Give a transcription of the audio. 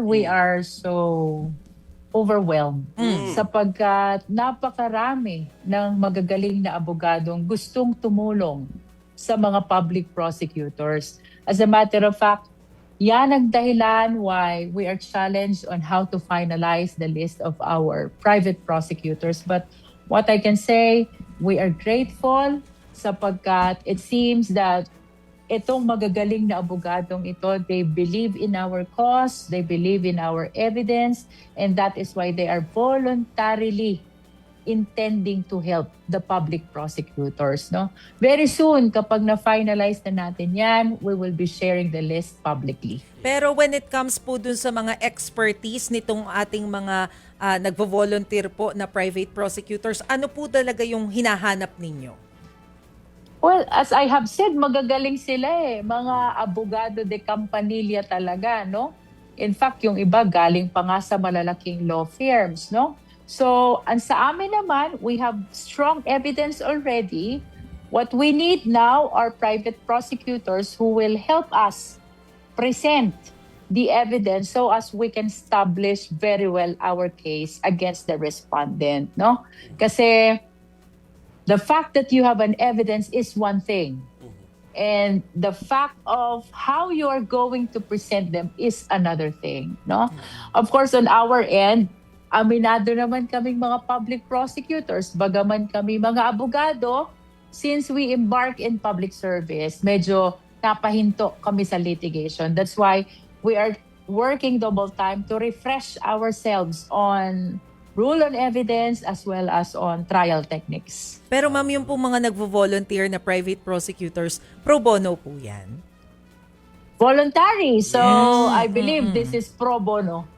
we are so overwhelmed sapagkat napakarami ng magagaling na abogadong gustong tumulong sa mga public prosecutors. As a matter of fact, yan ang dahilan why we are challenged on how to finalize the list of our private prosecutors. But what I can say, we are grateful sapagkat it seems that itong magagaling na abogadong ito, they believe in our cause, they believe in our evidence, and that is why they are voluntarily intending to help the public prosecutors. No? Very soon, kapag na-finalize na natin yan, we will be sharing the list publicly. Pero when it comes po dun sa mga expertise nitong ating mga nagvo-volunteer po na private prosecutors, ano po talaga yung hinahanap ninyo? Well, as I have said, magagaling sila eh. Mga abogado de campanilla talaga, no? In fact, yung iba galing pa nga sa malalaking law firms, no? So, sa amin naman, we have strong evidence already. What we need now are private prosecutors who will help us present the evidence so as we can establish very well our case against the respondent, no? Kasi the fact that you have an evidence is one thing. And the fact of how you are going to present them is another thing, no? Of course, on our end, aminado naman kaming mga public prosecutors, bagaman kami mga abogado, since we embark in public service, medyo napahinto kami sa litigation. That's why we are working double time to refresh ourselves on rule on evidence as well as on trial techniques. Pero ma'am, yung po mga nagvo-volunteer na private prosecutors, pro bono po yan? Voluntary. So, I believe this is pro bono.